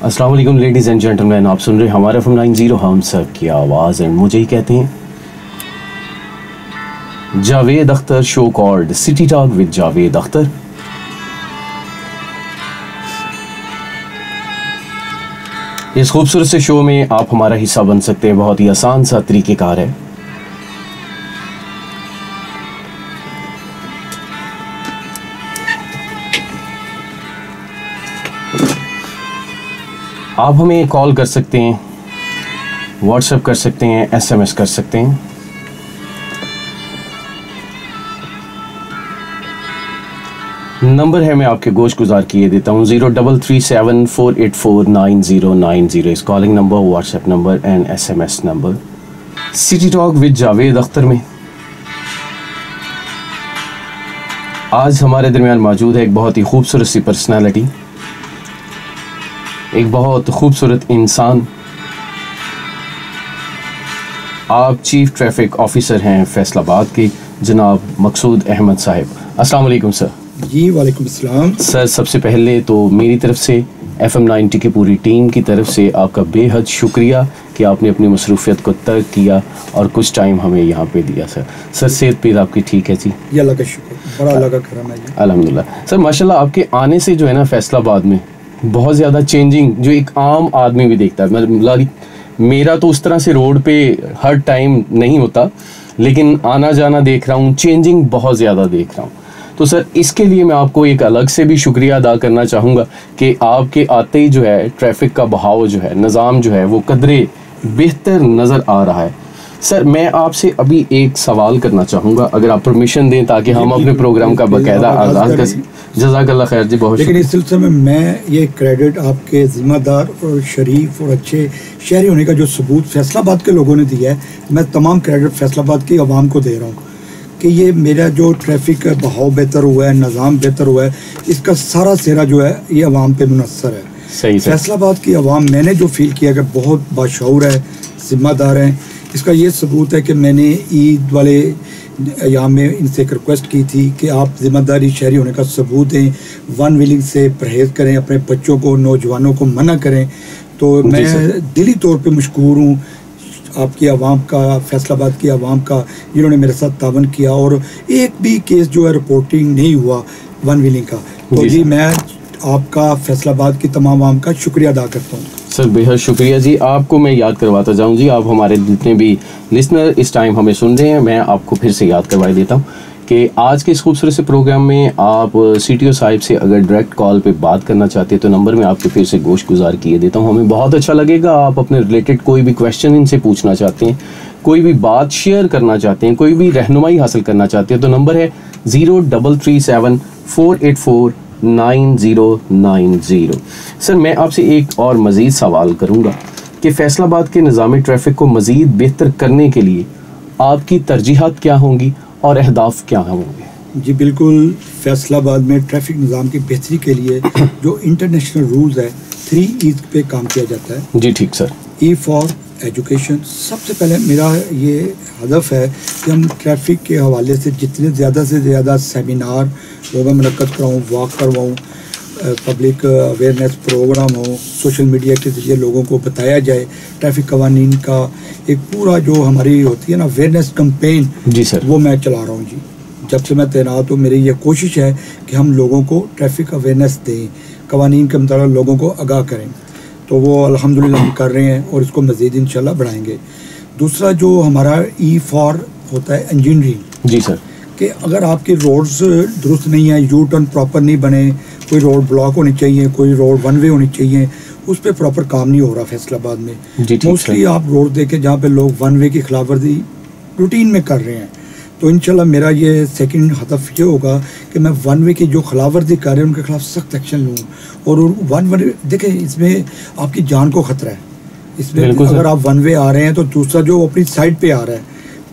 अस्सलाम वालेकुम ladies and gentleman, आप सुन रहे हैं हमारे FM 90 हम सब की आवाज़। एंड मुझे ही कहते हैं Javed Akhtar, show called city talk with Javed Akhtar. इस खूबसूरत से शो में आप हमारा हिस्सा बन सकते हैं। बहुत ही आसान सा तरीक़ेकार है। आप हमें कॉल कर सकते हैं, व्हाट्सएप कर सकते हैं, SMS कर सकते हैं। नंबर है, मैं आपके गोश गुजार किए देता हूँ, 033748499090 इस calling number, WhatsApp number and SMS number. City talk with Javed Akhtar में आज हमारे दरमियान मौजूद है एक बहुत ही खूबसूरत सी पर्सनालिटी, एक बहुत खूबसूरत इंसान। आप चीफ ट्रैफिक ऑफिसर हैं फैसलाबाद के, जनाब मकसूद अहमद साहब। अस्सलाम वालेकुम सर। जी वालेकुम अस्सलाम सर, सबसे पहले तो मेरी तरफ से FM 90 की पूरी टीम की तरफ से आपका बेहद शुक्रिया कि आपने अपनी मसरूफियत को तर्क किया और कुछ टाइम हमें यहाँ पे दिया। सर सेहत पे आपकी ठीक है जी? ये अल्लाह का शुक्र, बड़ा अल्लाह का करम है। अल्हम्दुलिल्लाह। सर माशाल्लाह, आपके आने से जो है ना फैसलाबाद में बहुत ज़्यादा चेंजिंग जो एक आम आदमी भी देखता है, मतलब मेरा तो उस तरह से रोड पे हर टाइम नहीं होता, लेकिन आना जाना देख रहा हूँ, चेंजिंग बहुत ज़्यादा देख रहा हूँ। तो सर इसके लिए मैं आपको एक अलग से भी शुक्रिया अदा करना चाहूँगा कि आपके आते ही जो है ट्रैफिक का बहाव जो है, निज़ाम जो है वो कदरे बेहतर नज़र आ रहा है। सर मैं आपसे अभी एक सवाल करना चाहूँगा, अगर आप परमिशन दें, ताकि हम अपने प्रोग्राम का बाकायदा आगाज़ कर सकें। जज़ाकल्लाह खैर जी, बहुत। लेकिन इस सिलसिले में मैं ये क्रेडिट आपके ज़िम्मेदार और शरीफ और अच्छे शहरी होने का जो सबूत फैसलाबाद के लोगों ने दिया है, मैं तमाम क्रेडिट फैसलाबाद की आवाम को दे रहा हूँ कि ये मेरा जो ट्रैफिक बहाव बेहतर हुआ है, निज़ाम बेहतर हुआ है, इसका सारा सेहरा जो है ये आवाम पे मुनस्सर है। सही सर। फैसलाबाद की आवाम मैंने जो फील किया कि बहुत बाशऊर है, ज़िम्मेदार हैं। इसका ये सबूत है कि मैंने ईद वाले यहाँ में इनसे एक रिक्वेस्ट की थी कि आप ज़िम्मेदारी शहरी होने का सबूत दें, वन व्हीलिंग से परहेज़ करें, अपने बच्चों को, नौजवानों को मना करें। तो मैं दिली तौर पे मशकूर हूँ आपकी आवाम का, फैसलाबाद की आवाम का, जिन्होंने मेरे साथ तावन किया और एक भी केस जो है रिपोर्टिंग नहीं हुआ वन व्हीलिंग का। तो जी मैं आपका फैसलाबाद की तमाम आवाम का शुक्रिया अदा करता हूँ। सर बेहद शुक्रिया जी। आपको मैं याद करवाता जाऊँ जी, आप हमारे जितने भी लिसनर इस टाइम हमें सुन रहे हैं, मैं आपको फिर से याद करवा देता हूँ कि आज के इस खूबसूरत से प्रोग्राम में आप CTO साहिब से अगर डायरेक्ट कॉल पे बात करना चाहते हैं तो नंबर में आपके फिर से गोश गुजार किए देता हूँ। हमें बहुत अच्छा लगेगा। आप अपने रिलेटेड कोई भी क्वेश्चन इनसे पूछना चाहते हैं, कोई भी बात शेयर करना चाहते हैं, कोई भी रहनुमाई हासिल करना चाहते हैं, तो नंबर है 033748499090। सर मैं आपसे एक और मज़ीद सवाल करूँगा कि फैसलाबाद के निज़ाम ट्रैफिक को मज़ीद बेहतर करने के लिए आपकी तरजीहात क्या होंगी और अहदाफ क्या होंगे? जी बिल्कुल, फैसलाबाद में ट्रैफिक निज़ाम की बेहतरी के लिए जो इंटरनेशनल रूल्स है 3 E पे काम किया जाता है। जी ठीक सर। E for education. सबसे पहले मेरा ये हदफ है कि हम ट्रैफिक के हवाले से जितने ज़्यादा से ज़्यादा सेमिनार लोगों में मुनक़्क़द कराऊँ, वॉक करवाऊँ, पब्लिक अवेयरनेस प्रोग्राम हो, सोशल मीडिया के ज़रिए लोगों को बताया जाए ट्रैफिक कवानीन का एक पूरा जो हमारी होती है ना अवेयरनेस कैंपेन। जी सर। वो मैं चला रहा हूँ जी। जब से मैं तैनात हूँ मेरी ये कोशिश है कि हम लोगों को ट्रैफिक अवेयरनेस दें, कवानीन के मतलब लोगों को आगाह करें। तो वो अल्हम्दुलिल्लाह हम कर रहे हैं और इसको मज़ीद इंशाल्लाह बढ़ाएंगे। दूसरा जो हमारा E फॉर होता है इंजीनियरिंग। जी सर। कि अगर आपके रोड्स दुरुस्त नहीं है, यू टर्न प्रॉपर नहीं बने, कोई रोड ब्लॉक होनी चाहिए, कोई रोड वन वे होनी चाहिए, उस पर प्रॉपर काम नहीं हो रहा फैसलाबाद में। मोस्टली आप रोड देखें जहाँ पे लोग वन वे की खिलाफवर्जी रूटीन में कर रहे हैं। तो इंशाल्लाह मेरा ये सेकंड हदफ ये होगा कि मैं वन वे की जो खिलाफवर्जी कर रहे हैं उनके खिलाफ सख्त एक्शन लूँ। और वन वे देखें, इसमें आपकी जान को ख़तरा है। इसमें अगर आप वन वे आ रहे हैं तो दूसरा जो अपनी साइड पे आ रहा है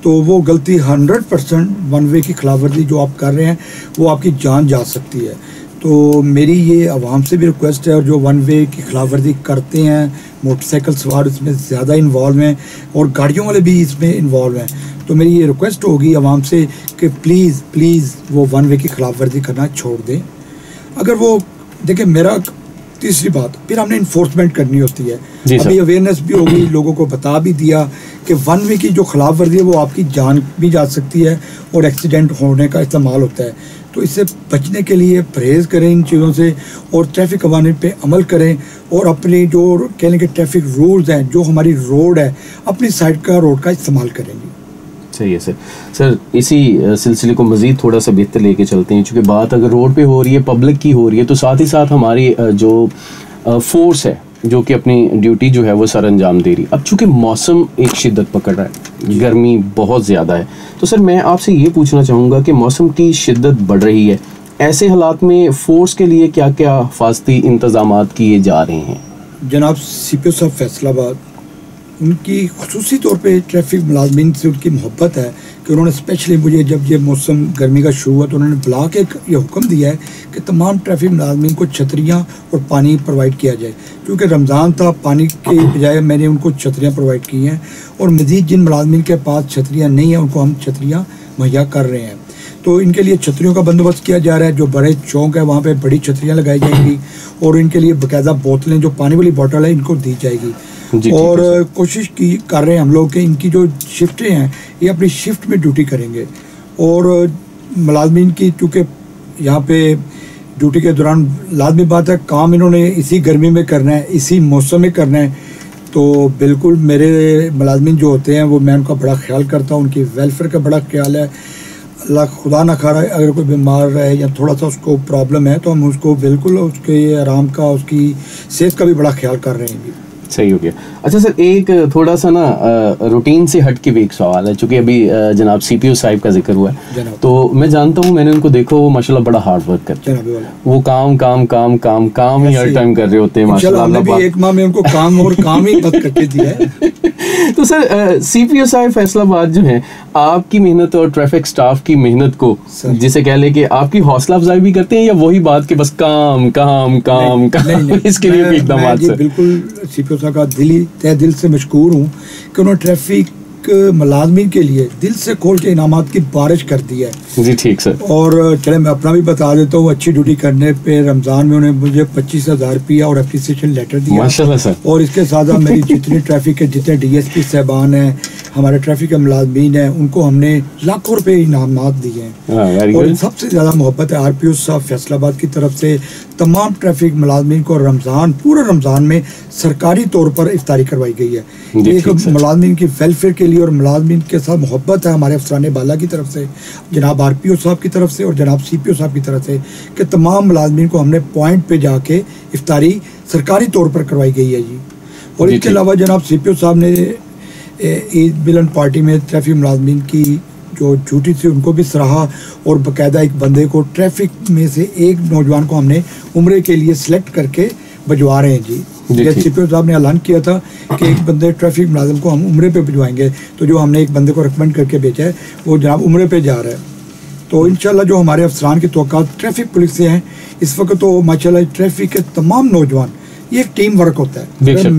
तो वो गलती 100% वन वे की खिलाफवर्जी जो आप कर रहे हैं वो आपकी जान जा सकती है। तो मेरी ये आवाम से भी रिक्वेस्ट है, और जो वन वे की खिलाफवर्जी करते हैं, मोटरसाइकिल सवार इसमें ज़्यादा इन्वॉल्व हैं और गाड़ियों वाले भी इसमें इन्वॉल्व हैं, तो मेरी ये रिक्वेस्ट होगी आवाम से कि प्लीज़ वो वन वे की खिलाफवर्जी करना छोड़ दें। अगर वो देखें, मेरा तीसरी बात, फिर हमने इन्फोर्समेंट करनी होती है। अभी अवेयरनेस भी होगी, लोगों को बता भी दिया कि वन वे की जो खिलाफ वर्जी है वो आपकी जान भी जा सकती है और एक्सीडेंट होने का इस्तेमाल होता है। तो इससे बचने के लिए परहेज़ करें इन चीज़ों से और ट्रैफिक कवानीन पे अमल करें और अपनी जो कहने के ट्रैफिक रूल्स हैं, जो हमारी रोड है, अपनी साइड का रोड का इस्तेमाल करेंगे। सही है सर। सर इसी सिलसिले को मज़ीद थोड़ा सा बेहतर लेके चलते हैं, क्योंकि बात अगर रोड पे हो रही है, पब्लिक की हो रही है, तो साथ ही साथ हमारी जो फोर्स है जो कि अपनी ड्यूटी जो है वो सर अंजाम दे रही। अब चूँकि मौसम एक शिद्दत पकड़ रहा है, गर्मी बहुत ज़्यादा है, तो सर मैं आपसे ये पूछना चाहूँगा कि मौसम की शिद्दत बढ़ रही है, ऐसे हालात में फ़ोर्स के लिए क्या क्या हिफाजती इंतज़ामात किए जा रहे हैं? जनाब CPO साहब फैसलाबाद, उनकी खुसूसी तौर पे ट्रैफिक मुलाजमीन से उनकी मोहब्बत है कि उन्होंने स्पेशली मुझे जब ये मौसम गर्मी का शुरू हुआ तो उन्होंने बुला के ये हुक्म दिया है कि तमाम ट्रैफिक मुलाजमीन को छतरियाँ और पानी प्रोवाइड किया जाए। क्योंकि रमज़ान था, पानी के बजाय मैंने उनको छतरियाँ प्रोवाइड की हैं और मज़ीद जिन मुलाजमीन के पास छतरियाँ नहीं हैं उनको हम छतरियाँ मुहैया कर रहे हैं। तो इनके लिए छतरियों का बंदोबस्त किया जा रहा है। जो बड़े चौक है वहाँ पे बड़ी छतरियाँ लगाई जाएंगी और इनके लिए बाकायदा बोतलें, जो पानी वाली बोतल है, इनको दी जाएगी। और कोशिश की कर रहे हैं हम लोग कि इनकी जो शिफ्टें हैं ये अपनी शिफ्ट में ड्यूटी करेंगे और मुलाजमीन की, चूँकि यहाँ पे ड्यूटी के दौरान लाजमी बात है काम इन्होंने इसी गर्मी में करना है, इसी मौसम में करना है, तो बिल्कुल मेरे मुलाजमीन जो होते हैं वो मैं उनका बड़ा ख्याल करता हूँ, उनकी वेलफेयर का बड़ा ख्याल है। अल्लाह खुदा ना खारा अगर कोई बीमार है या थोड़ा सा उसको प्रॉब्लम है तो हम उसको बिल्कुल उसके आराम का, उसकी सेहत का भी बड़ा ख्याल कर रहे हैं। सही हो गया। अच्छा सर, एक थोड़ा सा ना रूटीन से हट के भी एक सवाल है, चूँकि अभी जनाब CPO साहिब का जिक्र हुआ है, तो मैं जानता हूँ, मैंने उनको देखा, वो माशाल्लाह बड़ा हार्ड वर्क करते हैं, वो काम काम काम काम काम ही हर टाइम कर रहे होते हैं माशाल्लाह। एक माह में उनको काम और काम ही बंद करके दिया है। तो सर CPO साहिब फैसलाबाद जो है, आपकी मेहनत और ट्रैफिक स्टाफ की मेहनत को जिसे कह ले कि आपकी हौसला अफजाई भी करते हैं या वही बात के बस काम काम काम काम, इसके लिए भी एकदम बिल्कुल CPO साहब का तहे दिल से मशकूर हूँ कि उन्होंने ट्रैफिक मुलाजमीन के लिए दिल से खोल के इनामात की बारिश कर दी है। जी ठीक सर। और चले मैं अपना भी बता देता हूँ, अच्छी ड्यूटी करने पे रमज़ान में उन्होंने मुझे 25,000 रुपया और एप्रिसिएशन लेटर दिया माशाल्लाह सर। और इसके साथ मेरी जितनी ट्रैफिक के जितने DSP साहबान हैं, हमारे ट्रैफिक के मुलाजमीन हैं, उनको हमने लाखों रुपए इनामात दिए हैं। और सबसे ज़्यादा मोहब्बत है RPO साहब फैसलाबाद की तरफ से तमाम ट्रैफिक मुलाजमीन को रमज़ान, पूरे रमज़ान में सरकारी तौर पर इफ्तारी करवाई गई है। एक मुलाजमीन की वेलफेयर के लिए और मुलाजमीन के साथ मोहब्बत है हमारे अफसरान बाला की तरफ से, जनाब RPO साहब की तरफ से और जनाब CPO साहब की तरफ से कि तमाम मुलाजमीन को हमने पॉइंट पे जाके इफ्तारी सरकारी तौर पर करवाई गई है जी। और इसके अलावा जनाब CPO साहब ने ईद मिलन पार्टी में ट्रैफिक मुलाजमीन की जो ड्यूटी थी उनको भी सराहा और बाकायदा एक बंदे को ट्रैफिक में से एक नौजवान को हमने उम्रे के लिए सिलेक्ट करके भिजवा रहे हैं जी। CPO साहब ने ऐलान किया था कि एक बंदे ट्रैफिक मुलाजिम को हम उम्रे पे भिजवाएंगे, तो जो हमने एक बंदे को रिकमेंड करके भेजा है वो जनाब उम्रे पे जा रहा है। तो इंशाल्लाह जो हमारे अफसरान की तवक्कात ट्रैफिक पुलिस से हैं इस वक्त, तो माशाल्लाह ट्रैफिक के तमाम नौजवान, ये एक टीम वर्क होता है। अगर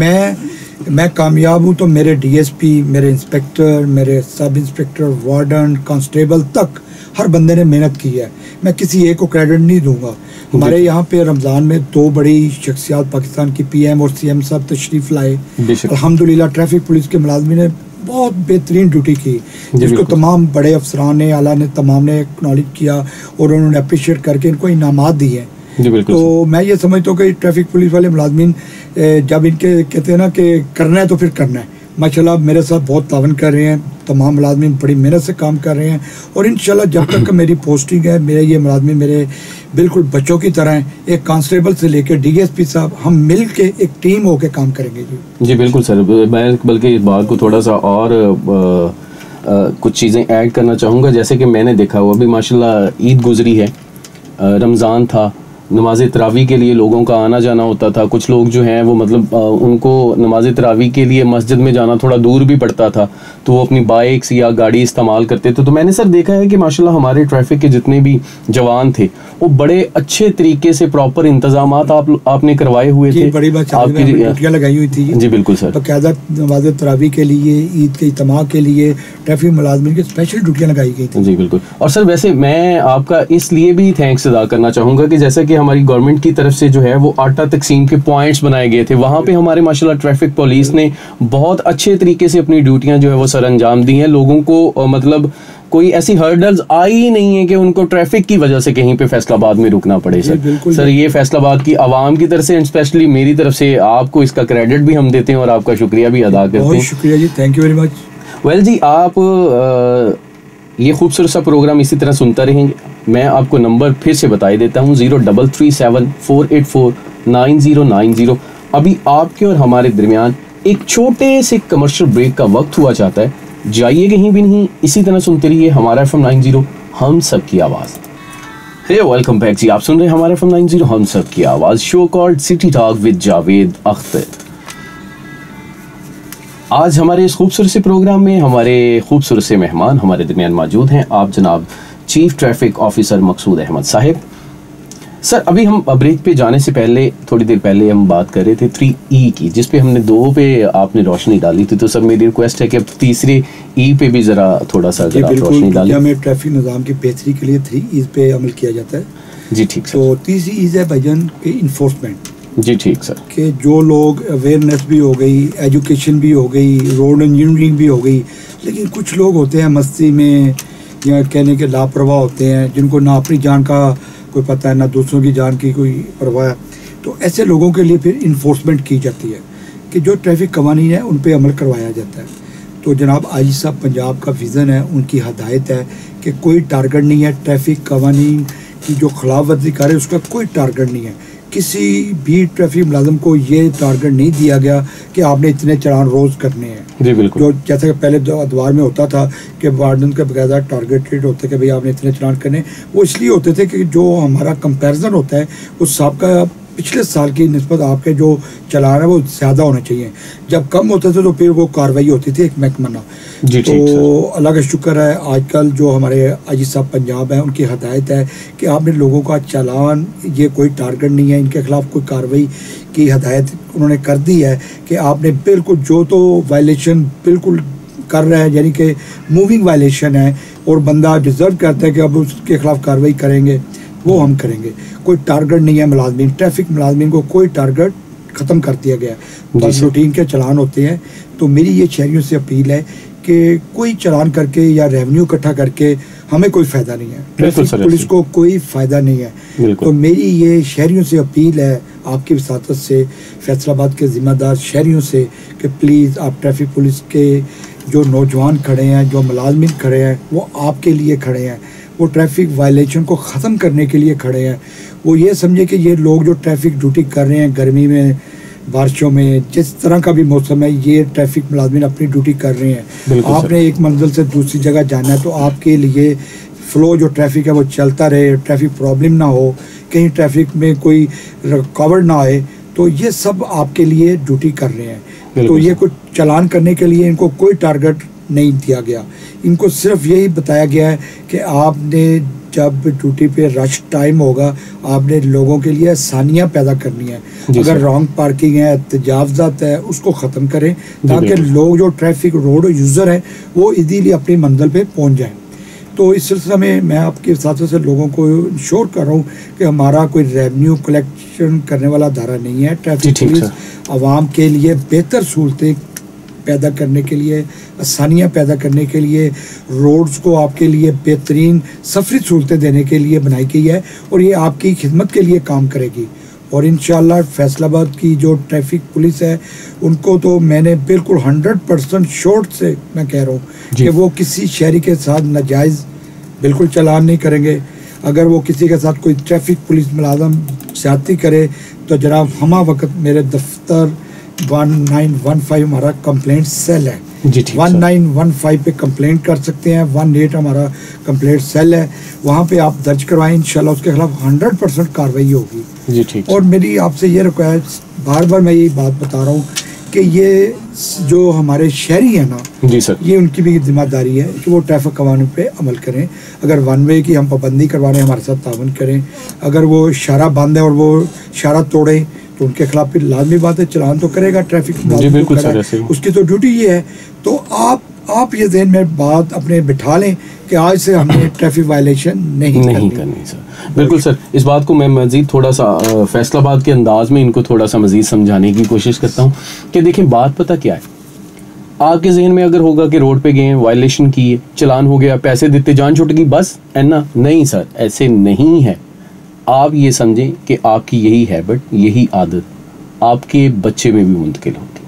मैं कामयाब हूँ तो मेरे DSP, मेरे इंस्पेक्टर, मेरे सब इंस्पेक्टर, वार्डन, कांस्टेबल तक हर बंदे ने मेहनत की है। मैं किसी एक को क्रेडिट नहीं दूंगा। हमारे यहाँ पे रमज़ान में 2 बड़ी शख्सियात पाकिस्तान की PM और CM साहब तशरीफ़ लाए। अल्हम्दुलिल्लाह ट्रैफिक पुलिस के मुलाजमी ने बहुत बेहतरीन ड्यूटी की, जिसको तमाम बड़े अफसरान ने, आला ने, तमाम ने एक्नॉलेज किया और उन्होंने अप्रिशिएट करके इनको इनामात दिए हैं। तो मैं ये समझता हूँ कि ट्रैफिक पुलिस वाले मुलाजमीन जब इनके कहते हैं ना कि करना है तो फिर करना है, माशाल्लाह मेरे साथ बहुत तावन कर रहे हैं। तमाम मुलाजमीन बड़ी मेहनत से काम कर रहे हैं और इंशाल्लाह जब तक मेरी पोस्टिंग है, मेरे ये मुलाजमीन मेरे बिल्कुल बच्चों की तरह हैं। एक कांस्टेबल से लेकर DSP साहब, हम मिल के एक टीम होकर काम करेंगे जी। जी बिल्कुल सर। मैं बल्कि इस बात को थोड़ा सा और कुछ चीज़ें ऐड करना चाहूँगा। जैसे कि मैंने देखा हुआ अभी माशाल्लाह ईद गुजरी है, रमज़ान था, नमाज तरावी के लिए लोगों का आना जाना होता था। कुछ लोग जो हैं वो मतलब उनको नमाज तरावी के लिए मस्जिद में जाना थोड़ा दूर भी पड़ता था, तो वो अपनी बाइक्स या गाड़ी इस्तेमाल करते थे। तो मैंने सर देखा है कि माशाल्लाह हमारे ट्रैफिक के जितने भी जवान थे वो बड़े अच्छे तरीके से प्रॉपर इंतजामात आपने करवाए हुए थे। बड़ी बात आपकी ड्यूटियाँ लगाई हुई थी जी बिल्कुल सर। तो क्या नमाज तरावी के लिए, ईद के इज्तिमा के लिए ट्रैफिक मुलाजमीन की स्पेशल ड्यूटियाँ लगाई गई थी। जी बिल्कुल। और सर वैसे मैं आपका इसलिए भी थैंक्स अदा करना चाहूँगा कि जैसे कि हमारी गवर्नमेंट की तरफ से जो है वो आटा तकसीम के पॉइंट्स बनाए गए थे, वहाँ पे हमारे माशाल्लाह ट्रैफिक पुलिस ने बहुत अच्छे तरीके से अपनी ड्यूटियाँ जो है वो सर अंजाम दी हैं। लोगों को मतलब कोई ऐसी हर्डल्स आई ही नहीं है कि उनको ट्रैफिक की वजह से कहीं पे फैसलाबाद में रुकना पड़े। सर ये फैसलाबाद की आवाम की तरफ से एंड स्पेशली मेरी तरफ से आपको इसका क्रेडिट भी हम देते हैं और आपका शुक्रिया भी अदा करते हैं। बहुत शुक्रिया जी, thank you very much. Well जी, आप ये खूबसूरत सा प्रोग्राम इसी तरह सुनता रहेंगे। मैं आपको नंबर फिर से बता देता हूँ, 033748499090। अभी आपके और हमारे दरमियान एक छोटे से कमर्शियल ब्रेक का वक्त हुआ चाहता है, जाइए कहीं भी नहीं, इसी तरह सुनते रहिए हमारा FM 90 हम सब की आवाज़। हे वेलकम बैक जी, आप सुन रहे हैं हमारा FM 90 हम सब की आवाज़, show called city talk with Javed Akhtar. आज हमारे इस खूबसूरत से प्रोग्राम में हमारे खूबसूरत से मेहमान हमारे दरमियान मौजूद हैं, आप जनाब चीफ ट्रैफिक ऑफिसर मकसूद अहमद साहिब। सर अभी हम ब्रेक पे जाने से पहले थोड़ी देर पहले हम बात कर रहे थे 3E की, जिस पे हमने 2 पे आपने रोशनी डाली थी, तो सर मेरी रिक्वेस्ट है कि अब तीसरे E पे भी ज़रा थोड़ा सा रोशनी डालें। हमें ट्रैफिक निज़ाम की बेहतरी के लिए 3E पे अमल किया जाता है जी। ठीक सर। तो तीसरी E है भाईजान के इन्फोर्समेंट जी। ठीक सर। कि जो लोग अवेयरनेस भी हो गई, एजुकेशन भी हो गई, रोड इंजीनियरिंग भी हो गई, लेकिन कुछ लोग होते हैं मस्ती में या कहने के लापरवाह होते हैं, जिनको ना अपनी जान का कोई पता है ना दूसरों की जान की कोई परवाह है। तो ऐसे लोगों के लिए फिर इन्फोर्समेंट की जाती है कि जो ट्रैफिक कवानीन है उन पे अमल करवाया जाता है। तो जनाब आईजी साहब पंजाब का विज़न है, उनकी हदायत है कि कोई टारगेट नहीं है, ट्रैफिक कवानीन की जो खिलाफवर्जी करे उसका कोई टारगेट नहीं है। किसी भी ट्रैफिक मुलाजिम को ये टारगेट नहीं दिया गया कि आपने इतने चालान रोज़ करने हैं जी। बिल्कुल। जो जैसा कि पहले अदवार में होता था कि वार्डन के बकायदा टारगेटेड होते कि भाई आपने इतने चालान करने, वो इसलिए होते थे कि जो हमारा कंपैरिजन होता है उस सबका पिछले साल की निस्बत आपके जो चलान है वो ज़्यादा होने चाहिए। जब कम होते थे तो फिर वो कार्रवाई होती थी एक महकमाना जी। तो अल्लाह का शुक्र है आजकल जो हमारे आईजी साहब पंजाब हैं उनकी हदायत है कि आपने लोगों का चालान, ये कोई टारगेट नहीं है, इनके खिलाफ कोई कार्रवाई की हदायत उन्होंने कर दी है कि आपने बिल्कुल जो तो वायलेशन बिल्कुल कर रहा है, यानी कि मूविंग वायलेशन है और बंदा डिज़र्व करता है कि अब उसके खिलाफ कार्रवाई करेंगे, वो हम करेंगे। कोई टारगेट नहीं है मुलाजमीन, ट्रैफिक मुलाजमीन को कोई टारगेट ख़त्म कर दिया गया है, बस रूटीन के चलान होते हैं। तो मेरी ये शहरियों से अपील है कि कोई चलान करके या रेवेन्यू इकट्ठा करके हमें कोई फ़ायदा नहीं है, ट्रैफिक पुलिस को कोई फ़ायदा नहीं है। तो मेरी ये शहरियों से अपील है, आपकी वसातत से, फैसलाबाद के ज़िम्मेदार शहरियों से, कि प्लीज़ आप ट्रैफिक पुलिस के जो नौजवान खड़े हैं, जो मुलाजमीन खड़े हैं, वो आपके लिए खड़े हैं, वो ट्रैफिक वायलेशन को ख़त्म करने के लिए खड़े हैं। वो ये समझे कि ये लोग जो ट्रैफिक ड्यूटी कर रहे हैं गर्मी में, बारिशों में, जिस तरह का भी मौसम है, ये ट्रैफिक मुलाजमीन अपनी ड्यूटी कर रहे हैं। आपने एक मंजिल से दूसरी जगह जाना है तो आपके लिए फ़्लो जो ट्रैफिक है वो चलता रहे, ट्रैफिक प्रॉब्लम ना हो, कहीं ट्रैफिक में कोई रुकावट ना आए, तो ये सब आपके लिए ड्यूटी कर रहे हैं। तो ये कुछ चलान करने के लिए इनको कोई टारगेट नहीं दिया गया, इनको सिर्फ यही बताया गया है कि आपने जब ड्यूटी पे रश टाइम होगा आपने लोगों के लिए आसानियाँ पैदा करनी है। अगर रॉन्ग पार्किंग है, तजावज़ात है, उसको ख़त्म करें ताकि लोग जो ट्रैफिक रोड यूज़र हैं वो इजीली अपनी मंजिल पे पहुंच जाएं। तो इस सिलसिले में मैं आपके साथ से लोगों को इंश्योर कर रहा हूँ कि हमारा कोई रेवेन्यू कलेक्शन करने वाला अदारा नहीं है। ट्रैफिक पुलिस आवाम के लिए बेहतर सहूलतें पैदा करने के लिए, आसानियाँ पैदा करने के लिए, रोड्स को आपके लिए बेहतरीन सफरी सहूलतें देने के लिए बनाई गई है और ये आपकी खिदमत के लिए काम करेगी। और इंशाअल्लाह फैसलाबाद की जो ट्रैफिक पुलिस है उनको तो मैंने बिल्कुल 100% शॉर्ट से मैं कह रहा हूँ कि वो किसी शहरी के साथ नाजायज़ बिल्कुल चलान नहीं करेंगे। अगर वो किसी के साथ कोई ट्रैफिक पुलिस मुलाजम ज़्यादती करे तो जनाब हमा वक्त मेरे दफ्तर 1915 हमारा कंप्लेंट सेल है, 1915 पे कंप्लेंट कर सकते हैं। 18 हमारा कंप्लेंट सेल है, वहाँ पे आप दर्ज करवाएं, इंशाल्लाह उसके खिलाफ 100% कार्रवाई होगी जी। ठीक। और मेरी आपसे ये रिक्वेस्ट, बार बार मैं यही बात बता रहा हूँ कि ये जो हमारे शहरी हैं ना जी सर, ये उनकी भी जिम्मेदारी है कि वो ट्रैफिक कानून पे अमल करें। अगर वन वे की हम पाबंदी करवा रहे हैं हमारे साथ ताउन करें। अगर वो इशारा बंद है और वो इशारा तोड़े तो उनके खिलाफ फिर लाजमी बात है चलान तो करेगा ट्रैफिक, उसकी तो ड्यूटी ये है। तो आप आप ये ज़हन में बात अपने बिठा लें कि आज से हमने ट्रैफिक वायलेशन नहीं करनी सर। बिल्कुल सर, इस बात को मैं मज़ीद थोड़ा सा फैसलाबाद के अंदाज में इनको थोड़ा सा मज़ीद समझाने की कोशिश करता हूँ कि देखें बात पता क्या है, आपके जहन में अगर होगा कि रोड पे गए, वायलेशन की है, चलान हो गया, पैसे देते, जान छूट गई, बस है ना। नहीं सर, ऐसे नहीं है। आप ये समझें कि आपकी यही हैबिट, यही आदत आपके बच्चे में भी मुंतकिल होगी,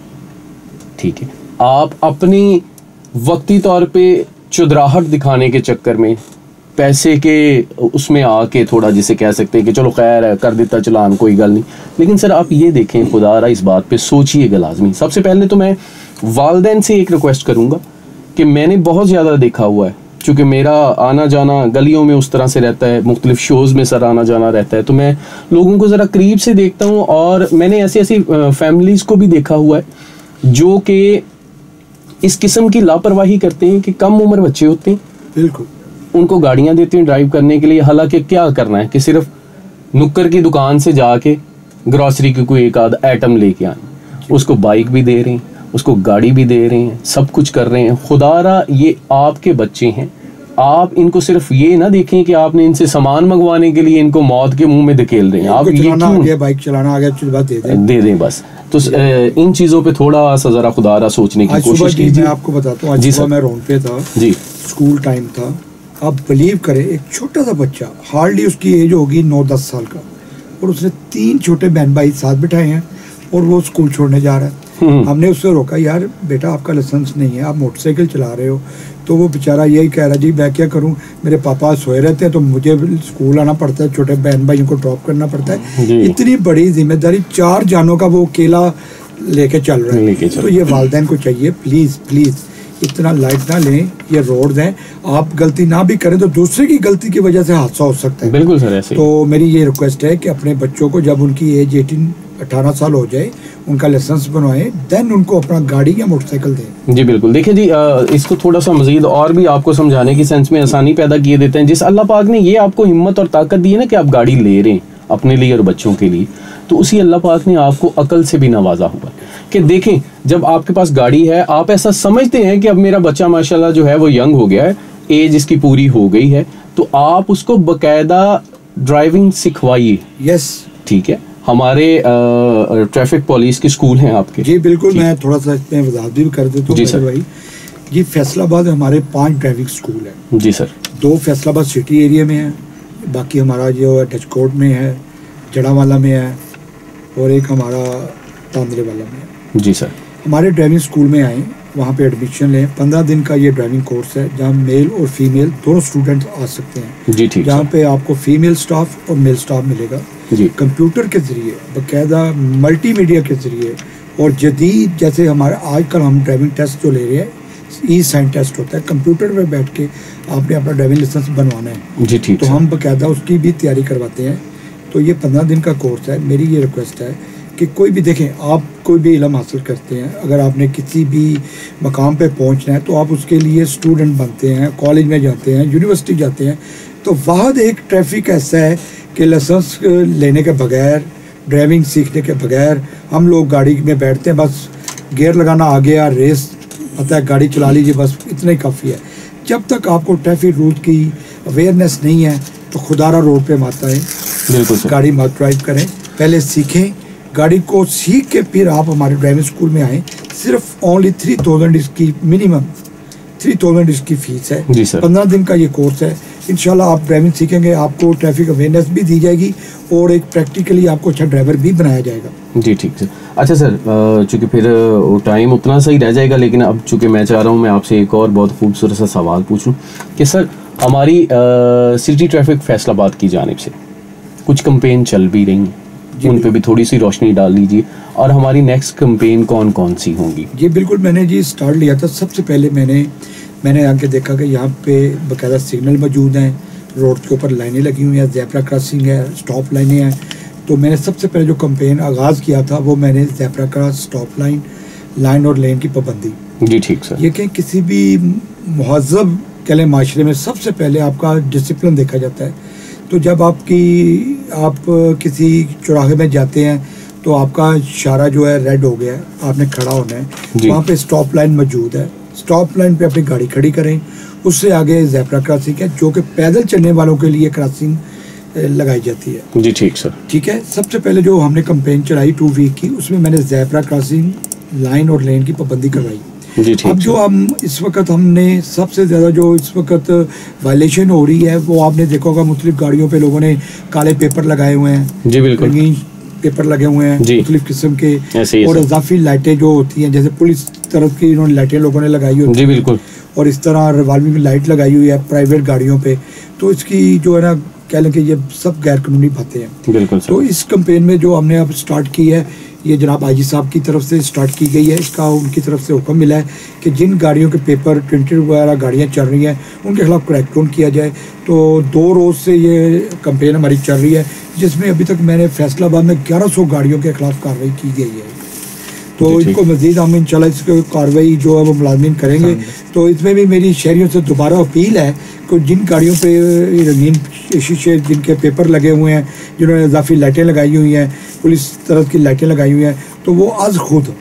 ठीक है। आप अपनी वक्ती तौर पे चुदराहट दिखाने के चक्कर में, पैसे के उसमें आके थोड़ा जिसे कह सकते हैं कि चलो खैर है, कर देता चलान, कोई गल नहीं। लेकिन सर आप ये देखें, खुदारा इस बात पे सोचिएगा लाजमी। सबसे पहले तो मैं वालिदैन से एक रिक्वेस्ट करूँगा कि मैंने बहुत ज़्यादा देखा हुआ है, चूँकि मेरा आना जाना गलियों में उस तरह से रहता है, मुख्तलिफ शोज़ में सर आना जाना रहता है, तो मैं लोगों को ज़रा करीब से देखता हूँ। और मैंने ऐसी ऐसी फैमिलीज़ को भी देखा हुआ है जो कि इस किस्म की लापरवाही करते हैं कि कम उम्र बच्चे होते हैं, बिल्कुल उनको गाड़ियाँ देते हैं ड्राइव करने के लिए। हालांकि क्या करना है कि सिर्फ नुक्कर की दुकान से जाके ग्रॉसरी की कोई एक आध आइटम लेके आना, उसको बाइक भी दे रहे हैं, उसको गाड़ी भी दे रहे हैं, सब कुछ कर रहे हैं। खुदारा ये आपके बच्चे हैं, आप इनको सिर्फ ये ना देखें कि आपने इनसे सामान मंगवाने के लिए इनको मौत के मुंह में धकेल रहे हैं। आप ये क्यों, बाइक चलाना आ गया, दे दें बस। तो इन चीज़ों पे थोड़ा सा ज़रा खुदारा सोचने की कोशिश कीजिए। मैं आपको बताता हूँ, आज सुबह मैं रोड पे था जी, स्कूल टाइम था। आप बिलीव करें, एक छोटा सा बच्चा, हार्डली उसकी एज होगी 9-10 साल का, और उसने 3 छोटे बहन भाई साथ बिठाए हैं और वो स्कूल छोड़ने जा रहा है। हमने उससे रोका, यार बेटा आपका लाइसेंस नहीं है, आप मोटरसाइकिल चला रहे हो। तो वो बेचारा यही कह रहा, जी मैं क्या करूं, मेरे पापा सोए रहते हैं तो मुझे स्कूल आना पड़ता है, छोटे बहन भाइयों को ड्रॉप करना पड़ता है। इतनी बड़ी जिम्मेदारी, 4 जानों का वो अकेला लेके चल रहा है। तो ये वालिदैन को चाहिए, प्लीज़ प्लीज़ इतना लाइट ना लें, ये रोड हैं, आप गलती ना भी करें तो दूसरे की गलती की वजह से हादसा हो सकता है। बिल्कुल सर, ऐसे। तो मेरी ये रिक्वेस्ट है कि अपने बच्चों को जब उनकी एज 18 साल हो जाए, उनका लाइसेंस बनवाएं, देन उनको अपना गाड़ी या मोटरसाइकिल दें। जी बिल्कुल। देखिए जी, इसको थोड़ा सा मजीद और भी आपको समझाने की सेंस में आसानी पैदा किए देते हैं। जिस अल्लाह पाक ने ये आपको हिम्मत और ताकत दी है ना कि आप गाड़ी ले रहे हैं अपने लिए और बच्चों के लिए, तो उसी अल्लाह पाक ने आपको अकल से भी नवाजा हुआ कि देखें, जब आपके पास गाड़ी है, आप ऐसा समझते हैं कि अब मेरा बच्चा माशाल्लाह जो है वो यंग हो गया है, एज इसकी पूरी हो गई है, तो आप उसको बकायदा ड्राइविंग सिखवाइए। यस, ठीक है। हमारे ट्रैफिक पुलिस के स्कूल हैं आपके? जी बिल्कुल, मैं थोड़ा सा इसमें वजाहत भी कर देता हूँ जी सर। भाई जी, फैसलाबाद हमारे 5 ड्राइविंग स्कूल है जी सर। 2 फैसलाबाद सिटी एरिया में है, बाकी हमारा जो है टचकोट में है, जड़ावाला में है, और एक हमारा तांदरे वाला में है। जी सर। हमारे ड्राइविंग स्कूल में आए, वहाँ पे एडमिशन लें। 15 दिन का ये ड्राइविंग कोर्स है, जहाँ मेल और फीमेल दोनों स्टूडेंट्स आ सकते हैं। जी ठीक। जहाँ पे आपको फीमेल स्टाफ और मेल स्टाफ मिलेगा जी, कंप्यूटर के ज़रिए, बाकायदा मल्टीमीडिया के ज़रिए, और जदीद जैसे हमारे आजकल हम ड्राइविंग टेस्ट जो ले रहे हैं, ई साइन टेस्ट होता है, कंप्यूटर में बैठ के आपने अपना ड्राइविंग लाइसेंस बनवाना है जी ठीक। तो हम बाकायदा उसकी भी तैयारी करवाते हैं। तो ये 15 दिन का कोर्स है। मेरी ये रिक्वेस्ट है कि कोई भी देखें, आप कोई भी इल्म हासिल करते हैं, अगर आपने किसी भी मकाम पे पहुंचना है तो आप उसके लिए स्टूडेंट बनते हैं, कॉलेज में जाते हैं, यूनिवर्सिटी जाते हैं, तो वहाँ एक ट्रैफिक ऐसा है कि लाइसेंस लेने के बगैर, ड्राइविंग सीखने के बगैर हम लोग गाड़ी में बैठते हैं, बस गियर लगाना आ गया, रेस पता है, गाड़ी चला लीजिए, बस इतना ही काफ़ी है। जब तक आपको ट्रैफिक रूल की अवेयरनेस नहीं है तो खुदारा रोड पे मत आए, गाड़ी मत ड्राइव करें, पहले सीखें गाड़ी को, सीख के फिर आप हमारे ड्राइविंग स्कूल में आएँ। सिर्फ ओनली 3000 इसकी मिनिमम 3000 इसकी फ़ीस है जी सर। 15 दिन का ये कोर्स है। इंशाल्लाह आप ड्राइविंग सीखेंगे, आपको ट्रैफिक अवेयरनेस भी दी जाएगी और एक प्रैक्टिकली आपको अच्छा ड्राइवर भी बनाया जाएगा। जी ठीक है। अच्छा सर, चूँकि फिर टाइम उतना सही रह जाएगा, लेकिन अब चूँकि मैं चाह रहा हूँ मैं आपसे एक और बहुत खूबसूरत सा सवाल पूछूँ कि सर, हमारी सिटी ट्रैफिक फैसलाबाद की जानिब से कुछ कंपेन चल भी रही हैं, उन पे भी थोड़ी सी रोशनी डाल लीजिए, और हमारी नेक्स्ट कंपेन कौन कौन सी होंगी? जी बिल्कुल, मैंने जी स्टार्ट लिया था। सबसे पहले मैंने आके देखा कि यहाँ पे बाकायदा सिग्नल मौजूद हैं, रोड के ऊपर लाइनें लगी हुई हैं, ज़ेब्रा क्रॉसिंग है, स्टॉप लाइनें हैं। तो मैंने सबसे पहले जो कंपेन आगाज़ किया था वो मैंने ज़ेब्रा क्रॉस, स्टॉप लाइन और लेन की पाबंदी। जी ठीक सर। ये कि किसी भी महज़ब कह लें माशरे में सबसे पहले आपका डिसिप्लिन देखा जाता है। तो जब आप किसी चौराहे में जाते हैं तो आपका इशारा जो है रेड हो गया है, आपने खड़ा होना है, वहाँ पे स्टॉप लाइन मौजूद है, स्टॉप लाइन पे अपनी गाड़ी खड़ी करें, उससे आगे ज़ेब्रा क्रॉसिंग है जो कि पैदल चलने वालों के लिए क्रॉसिंग लगाई जाती है। जी ठीक सर। ठीक है, सबसे पहले जो हमने कैंपेन चलाई 2 वीक की, उसमें मैंने ज़ेब्रा क्रॉसिंग लाइन और लेन की पाबंदी करवाई। जी ठीक। अब जो हम इस वक्त हमने सबसे ज़्यादा जो इस वक्त वायलेशन हो रही है वो आपने देखा होगा, मुख्तलिफ गाड़ियों पे लोगों ने काले पेपर लगाए हुए हैं। जी बिल्कुल, रंगीन पेपर लगे हुए हैं मुख्तलिफ किस्म के, और इजाफी लाइटें जो होती हैं, जैसे पुलिस तरफ की इन्होंने लाइटें लोगों ने लगाई होती हैं। जी बिल्कुल, और इस तरह रिवॉल्विंग लाइट लगाई हुई है प्राइवेट गाड़ियों पे, तो इसकी जो है ना कह लें कि ये सब गैर कानूनी बातें हैं। बिल्कुल। तो इस कैंपेन में जो हमने अब स्टार्ट की है, ये जनाब आईजी साहब की तरफ से स्टार्ट की गई है। इसका उनकी तरफ से हुक्म मिला है कि जिन गाड़ियों के पेपर प्रिंटेड वगैरह गाड़ियाँ चल रही हैं उनके खिलाफ क्रैकडाउन किया जाए। तो 2 रोज़ से ये कैंपेन हमारी चल रही है, जिसमें अभी तक मैंने फैसलाबाद में 1100 गाड़ियों के खिलाफ कार्रवाई की गई है। तो इनको मज़ीद हम इंशाल्लाह इसको कार्रवाई जो है वो मुलाजमीन करेंगे। तो इसमें भी मेरी शहरियों से दोबारा अपील है कि जिन गाड़ियों पे रंगीन शीशे जिनके पेपर लगे हुए हैं, जिन्होंने इजाफी लाइटें लगाई हुई हैं, पुलिस तरफ की लाइटें लगाई हुई हैं, तो वो आज खुद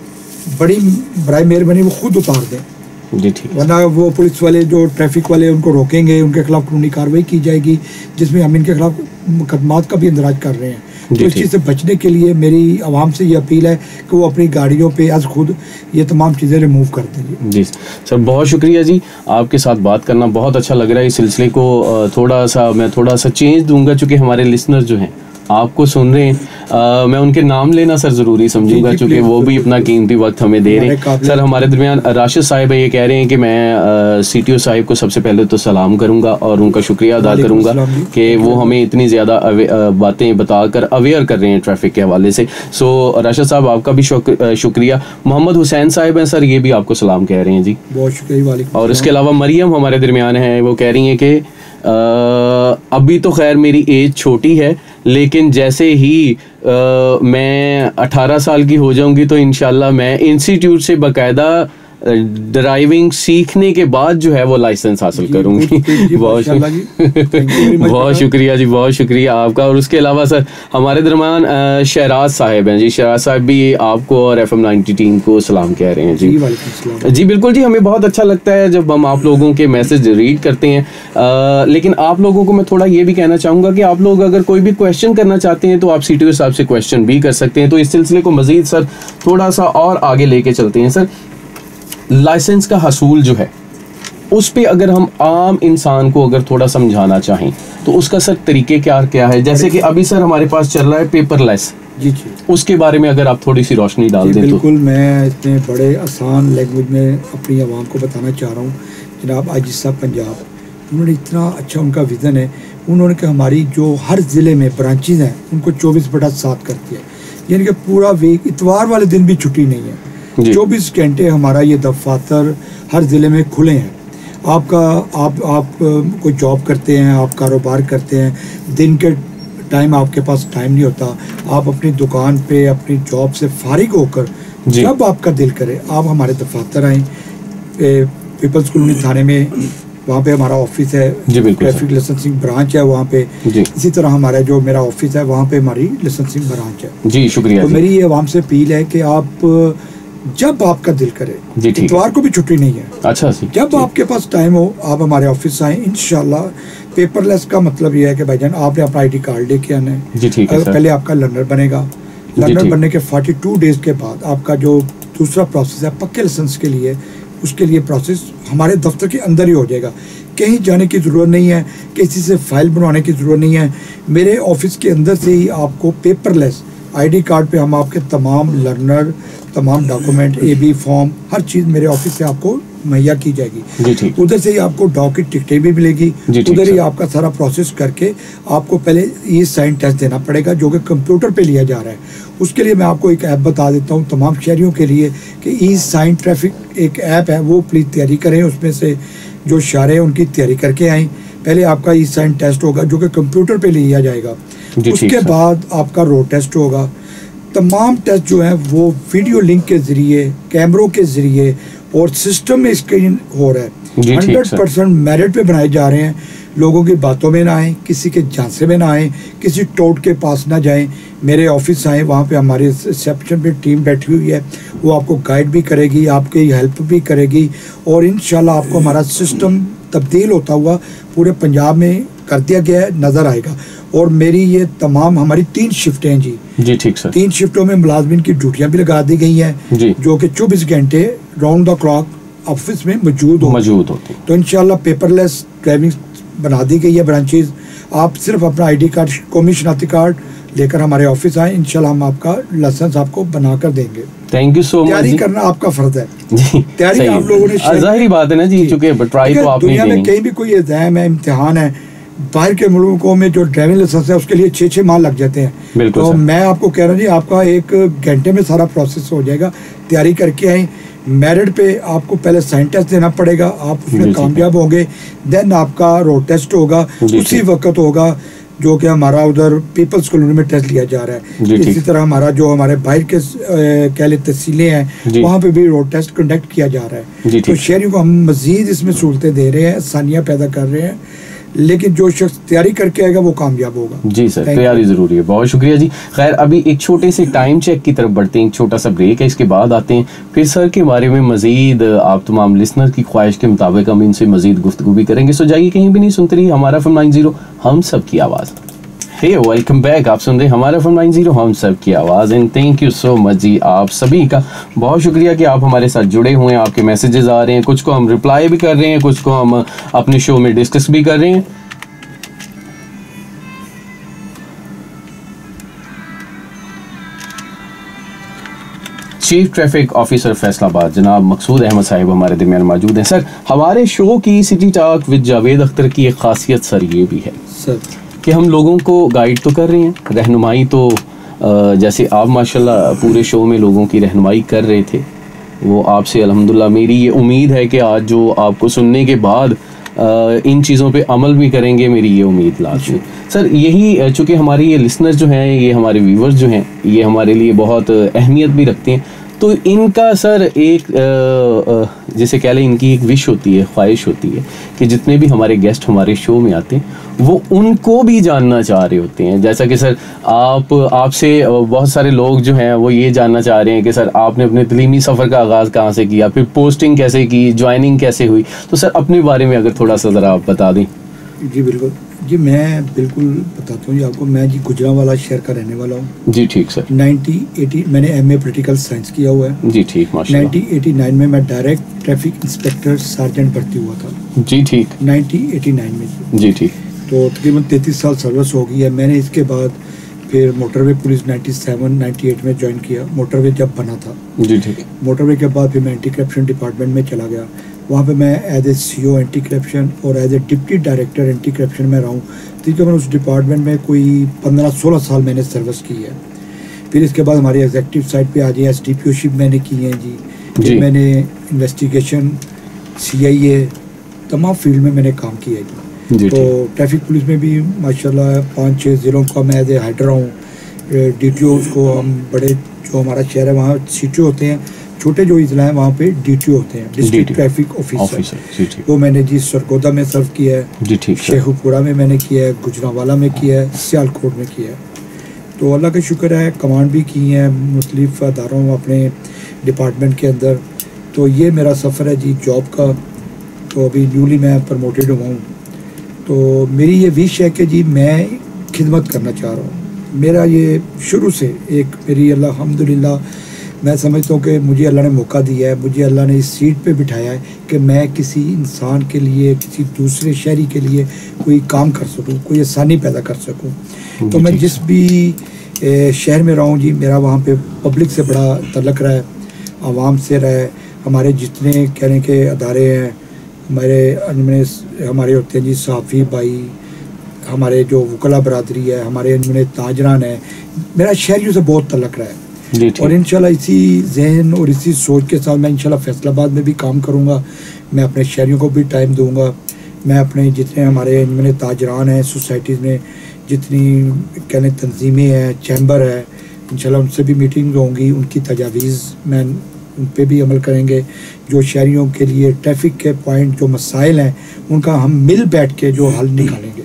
बड़ी बराए मेहरबानी वो खुद उतार दें। जी ठीक। वरना वो पुलिस वाले जो ट्रैफिक वाले उनको रोकेंगे, उनके खिलाफ कानूनी कार्रवाई की जाएगी, जिसमें हम इनके खिलाफ मुकदमात का भी इंदराज कर रहे हैं। तो इस चीज़ से बचने के लिए मेरी आवाम से ये अपील है कि वो अपनी गाड़ियों पे आज खुद ये तमाम चीज़ें रिमूव कर देंगे। जी सर, बहुत शुक्रिया जी, आपके साथ बात करना बहुत अच्छा लग रहा है। इस सिलसिले को मैं थोड़ा सा चेंज दूंगा, चूँकि हमारे लिसनर जो हैं आपको सुन रहे हैं, मैं उनके नाम लेना सर ज़रूरी समझूंगा, चूँकि वो भी अपना कीमती वक्त हमें दे रहे हैं। सर हमारे दरमियान राशिद साहिब ये कह रहे हैं कि मैं CTO साहिब को सबसे पहले तो सलाम करूंगा और उनका शुक्रिया अदा करूंगा कि वो हमें इतनी ज़्यादा बातें बताकर अवेयर कर रहे हैं ट्रैफिक के हवाले से। सो राशिद साहब आपका भी शुक्रिया। मोहम्मद हुसैन साहिब हैं सर, ये भी आपको सलाम कह रहे हैं जी, बहुत शुक्रिया। और इसके अलावा मरियम हमारे दरमियान हैं, वो कह रही हैं कि अभी तो खैर मेरी एज छोटी है, लेकिन जैसे ही मैं 18 साल की हो जाऊंगी तो इंशाल्लाह मैं इंस्टीट्यूट से बाकायदा ड्राइविंग सीखने के बाद जो है वो लाइसेंस हासिल करूंगी। बहुत शुक्रिया जी, बहुत शुक्रिया आपका। और उसके अलावा सर हमारे दरमियान शहराज साहिब हैं जी, शहराज साहब भी आपको और FM 90 टीम को सलाम कह रहे हैं जी। जी बिल्कुल जी, हमें बहुत अच्छा लगता है जब हम आप लोगों के मैसेज रीड करते हैं। लेकिन आप लोगों को मैं थोड़ा ये भी कहना चाहूँगा कि आप लोग अगर कोई भी क्वेश्चन करना चाहते हैं तो आप CTO साहब से क्वेश्चन भी कर सकते हैं। तो इस सिलसिले को मज़ीद सर थोड़ा सा और आगे लेके चलते हैं। सर लाइसेंस का हसूल जो है उस पे अगर हम आम इंसान को अगर थोड़ा समझाना चाहें तो उसका सर तरीके क्या है, जैसे कि अभी सर हमारे पास चल रहा है पेपरलेस, जी जी, उसके बारे में अगर आप थोड़ी सी रोशनी डाल दें। बिल्कुल, मैं इतने बड़े आसान लैंग्वेज में अपनी आवाम को बताना चाह रहा हूँ। जनाब आईजी साहब पंजाब, उन्होंने इतना अच्छा उनका विज़न है, उन्होंने कि हमारी जो हर ज़िले में ब्रांचेज़ हैं उनको 24/7 कर दिया, यानी कि पूरा वीक, इतवार वाले दिन भी छुट्टी नहीं है। 24 घंटे हमारा ये दफातर हर ज़िले में खुले हैं। आप कोई जॉब करते हैं, आप कारोबार करते हैं, दिन के टाइम आपके पास टाइम नहीं होता, आप अपनी दुकान पे अपनी जॉब से फारिग होकर जब आपका दिल करे आप हमारे दफातर आएँ। पीपल्स कॉलोनी थाने में वहाँ पे हमारा ऑफिस है, ट्रैफिक लाइसेंसिंग ब्रांच है वहाँ पे। इसी तरह हमारा जो मेरा ऑफिस है वहाँ पे हमारी लाइसेंसिंग ब्रांच है। जी शुक्रिया। तो मेरी ये आवाम से अपील है कि आप जब आपका दिल करे, इतवार को भी छुट्टी नहीं है, अच्छा सी, जब आपके पास टाइम हो आप हमारे ऑफिस आए। इंशाल्लाह पेपरलेस का मतलब ये है कि भाईजान आपने अपना ID कार्ड लेके आना है। जी ठीक है। पहले आपका लर्नर बनेगा, लर्नर बनने के 42 डेज के बाद आपका जो दूसरा प्रोसेस है पक्के लाइसेंस के लिए, उसके लिए प्रोसेस हमारे दफ्तर के अंदर ही हो जाएगा। कहीं जाने की ज़रूरत नहीं है, किसी से फाइल बनवाने की ज़रूरत नहीं है। मेरे ऑफिस के अंदर से ही आपको पेपरलेस ID कार्ड पे हम आपके तमाम लर्नर, तमाम डॉक्यूमेंट, AB फॉर्म, हर चीज़ मेरे ऑफिस से आपको मुहैया की जाएगी। उधर से ही आपको डॉक की टिकटें भी मिलेगी, उधर ही आपका सारा प्रोसेस करके आपको पहले ई-साइन टेस्ट देना पड़ेगा जो कि कंप्यूटर पे लिया जा रहा है। उसके लिए मैं आपको एक ऐप बता देता हूँ तमाम शहरियों के लिए कि ई-साइन ट्रैफिक एक ऐप है, वो प्लीज़ तैयारी करें, उसमें से जो शहर हैं उनकी तैयारी करके आएँ। पहले आपका ई-साइन टेस्ट होगा जो कि कंप्यूटर पर लिया जाएगा, उसके बाद आपका रोड टेस्ट होगा। तमाम टेस्ट जो हैं वो वीडियो लिंक के ज़रिए, कैमरों के ज़रिए और सिस्टम में स्क्रीन हो रहा है। 100% मेरिट पे बनाए जा रहे हैं। लोगों की बातों में ना आए, किसी के झांसे में ना आए, किसी टोट के पास ना जाएं। मेरे ऑफिस आए, वहाँ पे हमारे रिसेप्शन पे टीम बैठी हुई है, वो आपको गाइड भी करेगी, आपकी हेल्प भी करेगी, और इंशाल्लाह आपको हमारा सिस्टम तब्दील होता हुआ पूरे पंजाब में कर दिया गया है, नज़र आएगा। और मेरी ये तमाम हमारी 3 शिफ्टें हैं जी ठीक सर। 3 शिफ्टों में मुलाजमिन की ड्यूटियाँ भी लगा दी गई हैं, जो कि 24 घंटे राउंड द क्लॉक ऑफिस में मौजूद होती। तो इंशाल्लाह पेपरलेस ड्राइविंग बना दी गई है ब्रांचेज। आप सिर्फ अपना ID कार्ड, कौमी शनाख्ती कार्ड लेकर हमारे ऑफिस आए, इंशाल्लाह हम आपका लाइसेंस आपको बना कर देंगे। Thank you so much. तैयारी करना आपका फर्ज है जी, तैयारी आप लोगों ने जाहिर बात है ना जी, चूंकि ट्राई तो आपने दुनिया में कहीं भी कोई एग्जाम है, इम्तिहान है, बाहर के मुल्कों में जो ड्राइविंग लाइसेंस है उसके लिए 6-6 माह लग जाते हैं। तो मैं आपको कह रहा हूँ जी, आपका 1 घंटे में सारा प्रोसेस हो जाएगा। तैयारी करके आए। मेरिट पे आपको पहले साइन टेस्ट देना पड़ेगा, आप उसमें कामयाब होंगे, देन आपका रोड टेस्ट होगा, उसी वक्त होगा जो कि हमारा उधर पीपल्स कॉलोनी में टेस्ट लिया जा रहा है। इसी तरह हमारा जो हमारे बाहर के कह ले तहसीलें हैं, वहाँ पे भी रोड टेस्ट कंडक्ट किया जा रहा है। तो शहरियों को हम मजीद इसमें सहूलतें दे रहे हैं, आसानियाँ पैदा कर रहे हैं, लेकिन जो शख्स तैयारी करके आएगा वो कामयाब होगा। जी सर, तैयारी जरूरी है। बहुत शुक्रिया जी। खैर, अभी एक छोटे से टाइम चेक की तरफ बढ़ते हैं, एक छोटा सा ब्रेक है, इसके बाद आते हैं फिर सर के बारे में मजीद आप तमाम लिसनर की ख्वाहिश के मुताबिक हम इनसे मजीद गुफ्तगू भी करेंगे। सो जाइए कहीं भी नहीं, सुनते रहिए हमारा FM 90 हम सब की आवाज़। हे वेलकम बैक, आप सुन रहे हैं हमारा FM 90 हम सब की आवाज़। And thank you so much जी, आप सभी का बहुत शुक्रिया कि आप हमारे साथ जुड़े हुए हैं। आपके मैसेजेस आ रहे हैं, कुछ को हम रिप्लाई भी कर रहे हैं, कुछ को हम अपने शो में डिस्कस भी कर रहे हैं। चीफ ट्रैफिक ऑफिसर फैसलाबाद जनाब मकसूद अहमद साहिब हमारे दरमियान मौजूद हैं। सर, हमारे शो की city talk with Javed Akhtar की एक खासियत सर ये भी है सर कि हम लोगों को गाइड तो कर रहे हैं, रहनुमाई तो जैसे आप माशाल्लाह पूरे शो में लोगों की रहनुमाई कर रहे थे, वो आपसे अल्हम्दुलिल्लाह मेरी ये उम्मीद है कि आज जो आपको सुनने के बाद इन चीज़ों पे अमल भी करेंगे, मेरी ये उम्मीद लाजमी। सर, यही चूँकि हमारे ये लिसनर्स जो हैं, ये हमारे व्यूवर्स जो हैं, ये हमारे लिए बहुत अहमियत भी रखते हैं, तो इनका सर एक जैसे कह लें, इनकी एक विश होती है, ख्वाहिश होती है कि जितने भी हमारे गेस्ट हमारे शो में आते हैं वो उनको भी जानना चाह रहे होते हैं। जैसा कि सर आपसे बहुत सारे लोग जो हैं वो ये जानना चाह रहे हैं कि सर आपने अपने तलीमी सफ़र का आगाज़ कहाँ से किया, फिर पोस्टिंग कैसे की, ज्वाइनिंग कैसे हुई। तो सर अपने बारे में अगर थोड़ा सा ज़रा आप बता दें। जी बिल्कुल जी, मैं बिल्कुल बताता हूँ जी आपको। मैं जी गुजरांवाला शहर का रहने वाला हूँ जी। ठीक सर। 1980 मैंने MA पॉलिटिकल साइंस किया हुआ है जी। ठीक, माशाल्लाह। 1989 में मैं डायरेक्ट ट्रैफिक इंस्पेक्टर सार्जेंट भर्ती हुआ था जी। ठीक, 1989 में जी। ठीक, तो तकरीबन 33 साल सर्विस हो गई है। मैंने इसके बाद फिर मोटरवे पुलिस 97-98 में ज्वाइन किया, मोटरवे जब बना था जी। ठीक, मोटरवे के बाद फिर मैं एंटी करप्शन डिपार्टमेंट में चला गया। वहाँ पे मैं as a CO anti corruption और as a deputy director anti corruption में रहा हूँ। तकरीबन उस डिपार्टमेंट में कोई 15-16 साल मैंने सर्विस की है। फिर इसके बाद हमारी एग्जीक्यूटिव साइड पे आ गया, SDPOशिप मैंने की है जी। मैंने इन्वेस्टिगेशन, CIA तमाम फील्ड में मैंने काम किया है जी। तो ट्रैफिक पुलिस में भी माशाल्लाह 5-6 ज़िलों का मैं एज ए हेडर रहा हूँ। DTOs को हम बड़े, जो हमारा शहर है वहाँ CTO होते हैं, छोटे जो इजला हैं वहाँ पे DTO होते हैं, डिस्ट्रिक्ट ट्रैफिक ऑफिसर। वो मैंने जी सरगोदा में सर्व किया है, शेखुपुरा में मैंने किया है, गुजरांवाला में किया है, सियालकोट में किया है। तो अल्लाह का शुक्र है, कमांड भी की है मुख्तलिफ अदारों अपने डिपार्टमेंट के अंदर। तो ये मेरा सफ़र है जी जॉब का। तो अभी न्यूली मैं प्रमोटेड हुआ हूँ। तो मेरी ये विश है कि जी मैं खिदमत करना चाह रहा हूँ। मेरा ये शुरू से एक मेरी अल्हम्दुलिल्लाह मैं समझता हूँ कि मुझे अल्लाह ने मौका दिया है, मुझे अल्लाह ने इस सीट पे बिठाया है कि मैं किसी इंसान के लिए, किसी दूसरे शहरी के लिए कोई काम कर सकूँ, कोई आसानी पैदा कर सकूँ। तो मैं जिस भी शहर में रहा हूँ जी, मेरा वहाँ पे पब्लिक से बड़ा तल्लक रहा है, आवाम से रहा है। हमारे जितने कहने के अदारे हैं, हमारे होते हैं जी सहाफ़ी भाई, हमारे जो वकला बरादरी है, हमारे इनमें ताजरान है, मेरा शहरियों से बहुत तल्लक रहा है। और इंशाल्लाह इसी जहन और इसी सोच के साथ मैं इंशाल्लाह फैसलाबाद में भी काम करूँगा। मैं अपने शहरियों को भी टाइम दूँगा। मैं अपने जितने हमारे इनमें ताजरान हैं, सोसाइटीज़ में जितनी कहने तंजीमें हैं, चैम्बर है, इंशाल्लाह उनसे भी मीटिंग होंगी, उनकी तजावीज़ मैं उन पे भी अमल करेंगे। जो शहरियों के लिए ट्रैफिक के पॉइंट जो मसाइल हैं उनका हम मिल बैठ के जो हल निकालेंगे।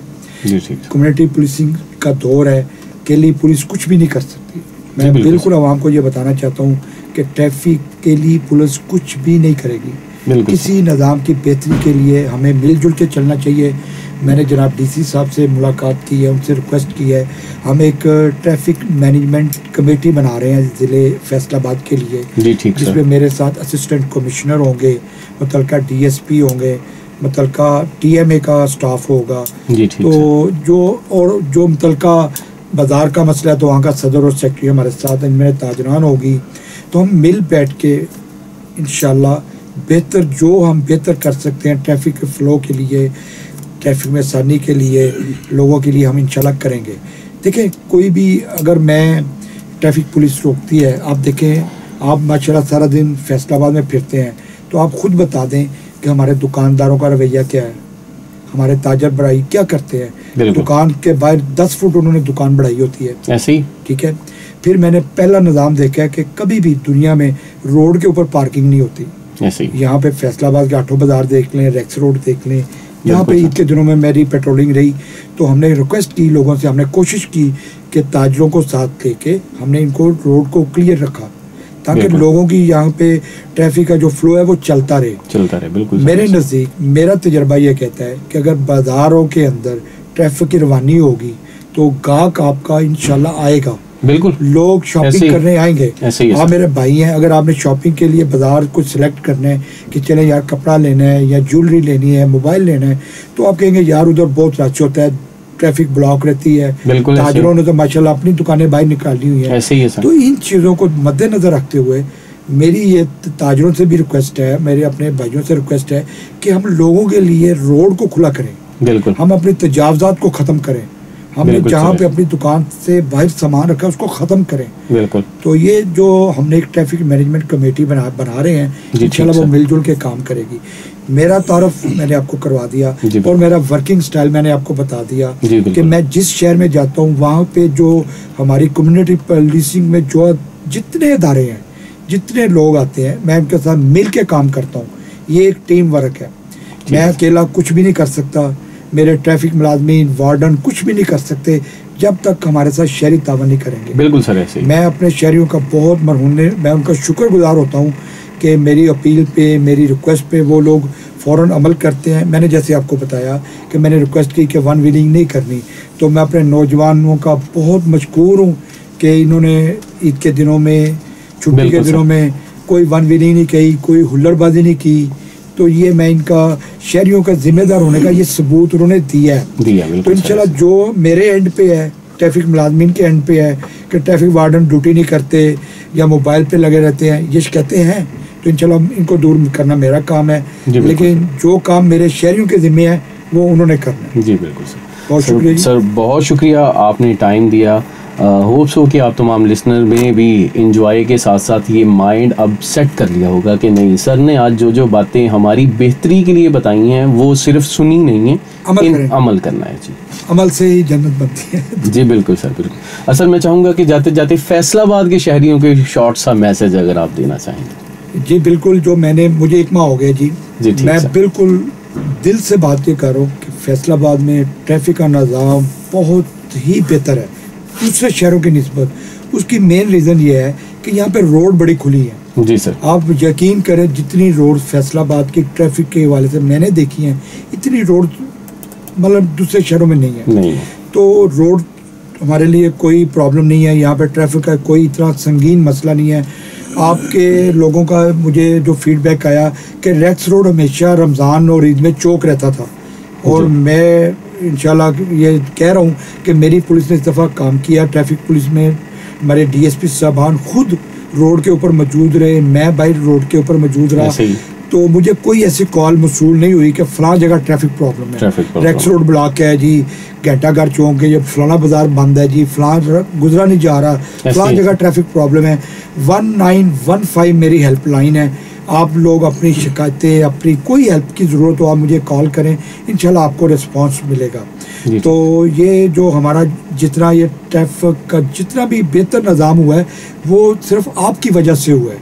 कम्युनिटी पुलिसिंग का दौर है, अकेली पुलिस कुछ भी नहीं कर सकती। मैं बिल्कुल आवाम को ये बताना चाहता हूँ कि ट्रैफिक के लिए पुलिस कुछ भी नहीं करेगी। किसी निज़ाम की बेहतरी के लिए हमें मिलजुल के चलना चाहिए। मैंने जनाब डीसी साहब से मुलाकात की है, उनसे रिक्वेस्ट की है। हम एक ट्रैफिक मैनेजमेंट कमेटी बना रहे हैं ज़िले फैसलाबाद के लिए, जिसमें मेरे साथ असिस्टेंट कमिश्नर होंगे, मुतलका DSP होंगे, मुतलका TMA का स्टाफ होगा। तो जो मुतलका बाज़ार का मसला है तो वहाँ का सदर और सेक्रेटरी हमारे साथ, इनमें ताजरान होगी। तो हम मिल बैठ के इंशाल्लाह बेहतर जो हम बेहतर कर सकते हैं ट्रैफिक के फ़्लो के लिए, ट्रैफिक में आसानी के लिए, लोगों के लिए हम इंशाल्लाह करेंगे। देखें, कोई भी अगर मैं ट्रैफिक पुलिस रोकती है, आप देखें, आप माशाल्लाह सारा दिन फैसलाबाद में फिरते हैं, तो आप ख़ुद बता दें कि हमारे दुकानदारों का रवैया क्या है, हमारे ताजर बढ़ाई क्या करते हैं। दुकान के बाहर 10 फुट उन्होंने दुकान बढ़ाई होती है, ऐसे ही, ठीक है। फिर मैंने पहला निज़ाम देखा है कि कभी भी दुनिया में रोड के ऊपर पार्किंग नहीं होती। यहाँ पे फैसलाबाद के आठों बाज़ार देख लें, रेक्स रोड देख लें, यहाँ पे ईद के दिनों में मेरी पेट्रोलिंग रही तो हमने रिक्वेस्ट की लोगों से, हमने कोशिश की कि ताजरों को साथ लेके हमने इनको रोड को क्लियर रखा ताकि लोगों की यहाँ पे ट्रैफिक का जो फ्लो है वो चलता रहे। बिल्कुल मेरे नज़दीक मेरा तजर्बा ये कहता है कि अगर बाज़ारों के अंदर ट्रैफिक की रवानी होगी तो गाहक आपका इंशाल्लाह आएगा। बिल्कुल, लोग शॉपिंग करने आएंगे। आप मेरे भाई हैं, अगर आपने शॉपिंग के लिए बाजार कुछ सिलेक्ट करना है कि चले यार कपड़ा लेना है या ज्वेलरी लेनी है, मोबाइल लेना है, तो आप कहेंगे यार उधर बहुत रश होता है, ट्रैफिक ब्लॉक रहती है। ताजरों ने तो माशाल्लाह अपनी दुकानें बाहर निकाली हुई है। तो इन चीज़ों को मद्देनजर रखते हुए मेरी ये ताजरों से भी रिक्वेस्ट है, मेरे अपने भाइयों से रिक्वेस्ट है कि हम लोगों के लिए रोड को खुला करें। बिल्कुल, हम अपने तजावजात को ख़त्म करें। हमने जहाँ पे अपनी दुकान से बाहर सामान रखा उसको ख़त्म करें। बिल्कुल, तो ये जो हमने एक ट्रैफिक मैनेजमेंट कमेटी बना रहे हैं, इंशाल्लाह वो मिलजुल के काम करेगी। मेरा तारुफ मैंने आपको करवा दिया और मेरा वर्किंग स्टाइल मैंने आपको बता दिया कि मैं जिस शहर में जाता हूँ वहाँ पे जो हमारी कम्युनिटी पुलिसिंग में जो जितने इदारे हैं, जितने लोग आते हैं, मैं उनके साथ मिल के काम करता हूँ। ये एक टीम वर्क है। मैं अकेला कुछ भी नहीं कर सकता, मेरे ट्रैफिक मुलाजमीन वार्डन कुछ भी नहीं कर सकते जब तक हमारे साथ शहरी तावन नहीं करेंगे। बिल्कुल सर, ऐसे मैं अपने शहरियों का बहुत मैं उनका शुक्रगुजार होता हूँ कि मेरी अपील पे, मेरी रिक्वेस्ट पे वो लोग फ़ौरन अमल करते हैं। मैंने जैसे आपको बताया कि मैंने रिक्वेस्ट की कि वन व्हीलिंग नहीं करनी, तो मैं अपने नौजवानों का बहुत मशकूर हूँ कि इन्होंने ईद के दिनों में, छुट्टी के दिनों में कोई वन व्हीलिंग नहीं की, कोई हुल्लड़बाजी नहीं की। तो ये मैं इनका शहरियों का जिम्मेदार होने का ये सबूत उन्होंने दिया है। तो इंशाल्लाह जो मेरे एंड पे है, ट्रैफिक मुलाजमीन के एंड पे है कि ट्रैफिक वार्डन ड्यूटी नहीं करते या मोबाइल पे लगे रहते हैं, ये कहते हैं, तो इंशाल्लाह इनको दूर करना मेरा काम है। लेकिन जो काम मेरे शहरियों के जिम्मे है वो उन्होंने करना है। जी बिल्कुल सर, बहुत शुक्रिया सर, बहुत शुक्रिया, आपने टाइम दिया। होप्स हो कि आप तमाम लिसनर में भी इंजॉय के साथ साथ ये माइंड अब सेट कर लिया होगा कि नहीं, सर ने आज जो जो बातें हमारी बेहतरी के लिए बताई हैं वो सिर्फ सुनी नहीं है, अमल करना है। जी, अमल से ही जन्नत बनती है। जी बिल्कुल सर, बिल्कुल। सर मैं चाहूँगा कि जाते जाते फैसलाबाद के शहरियों के शॉर्ट सा मैसेज अगर आप देना चाहेंगे। जी बिल्कुल, जो मुझे 1 माह हो गया जी, मैं बिल्कुल दिल से बात ये कर रहा हूँ कि फैसलाबाद में ट्रैफिक का निज़ाम बहुत ही बेहतर है दूसरे शहरों की निस्बत। उसकी मेन रीज़न ये है कि यहाँ पे रोड बड़ी खुली है। जी सर, आप यकीन करें जितनी रोड फैसलाबाद की ट्रैफिक के हवाले से मैंने देखी हैं, इतनी रोड मतलब दूसरे शहरों में नहीं है। तो रोड हमारे लिए कोई प्रॉब्लम नहीं है, यहाँ पे ट्रैफिक का कोई इतना संगीन मसला नहीं है। आपके लोगों का मुझे जो फीडबैक आया कि रेक्स रोड हमेशा रमज़ान और ईद में चौक रहता था, और मैं इंशाल्लाह ये कह रहा हूँ कि मेरी पुलिस ने इस दफ़ा काम किया। ट्रैफिक पुलिस में हमारे DSP साहबान खुद रोड के ऊपर मौजूद रहे, मैं बाहर रोड के ऊपर मौजूद रहा, तो मुझे कोई ऐसी कॉल मसूल नहीं हुई कि फ़लाँ जगह ट्रैफिक प्रॉब्लम है, रेक्स रोड ब्लॉक है जी, घंटाघर चौक है, फलाना बाज़ार बंद है जी, फलां गुजरा नहीं जा रहा, फलां जगह ट्रैफिक प्रॉब्लम है। 1915 मेरी हेल्पलाइन है। आप लोग अपनी शिकायतें, अपनी कोई हेल्प की ज़रूरत हो आप मुझे कॉल करें, इंशाल्लाह आपको रिस्पांस मिलेगा। तो ये जो हमारा जितना ये ट्रैफिक का जितना भी बेहतर निज़ाम हुआ है वो सिर्फ आपकी वजह से हुआ है।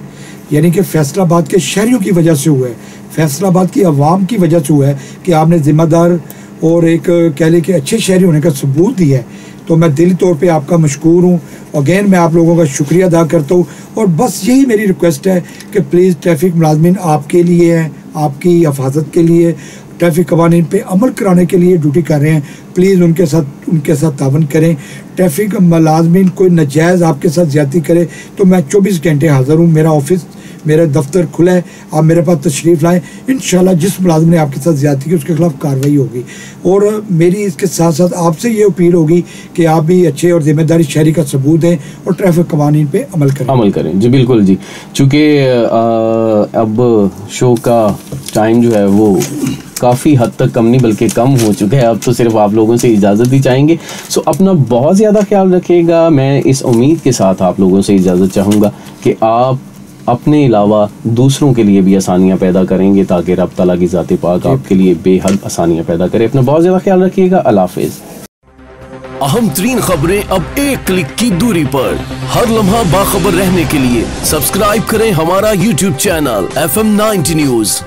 यानी कि फैसलाबाद के शहरियों की वजह से हुआ है, फैसलाबाद की आवाम की वजह से हुआ है कि आपने ज़िम्मेदार और एक कह लें कि अच्छे शहरी होने का सबूत दिया है। तो मैं दिली तौर पे आपका मशकूर हूँ। अगेन मैं आप लोगों का शुक्रिया अदा करता हूँ और बस यही मेरी रिक्वेस्ट है कि प्लीज़ ट्रैफिक मुलाजमीन आपके लिए हैं, आपकी हिफाजत के लिए, ट्रैफिक कवानीन पे अमल कराने के लिए ड्यूटी कर रहे हैं। प्लीज़ उनके साथ तावन करें। ट्रैफिक मुलाजमीन कोई नाजायज़ आपके साथ ज़्यादती करे तो मैं 24 घंटे हाज़िर हूँ। मेरा ऑफिस, मेरा दफ्तर खुला है, आप मेरे पास तशरीफ़ लाएँ। इंशाल्लाह जिस मुलाजिम ने आपके साथ ज़्यादती की उसके खिलाफ कार्रवाई होगी। और मेरी इसके साथ साथ आपसे ये अपील होगी कि आप भी अच्छे और ज़िम्मेदारी शहरी का सबूत दें और ट्रैफिक कवानीन पे अमल करें। जी बिल्कुल जी, चूँकि अब शो का टाइम जो है वो काफ़ी हद तक कम नहीं बल्कि कम हो चुका है। अब तो सिर्फ आप लोगों से इजाज़त ही चाहेंगे। सो अपना बहुत ज़्यादा ख्याल रखिएगा। मैं इस उम्मीद के साथ आप लोगों से इजाज़त चाहूँगा कि आप अपने अलावा दूसरों के लिए भी आसानियाँ पैदा करेंगे ताकि रब तआला की ज़ात पाक आपके लिए बेहद आसानियाँ पैदा करे। अपना बहुत ज़्यादा ख्याल रखिएगा। अल्लाह हाफ़िज़। अहम तरीन खबरें अब एक क्लिक की दूरी पर। हर लम्हा बाखबर रहने के लिए सब्सक्राइब करें हमारा YouTube चैनल FM 90 न्यूज़।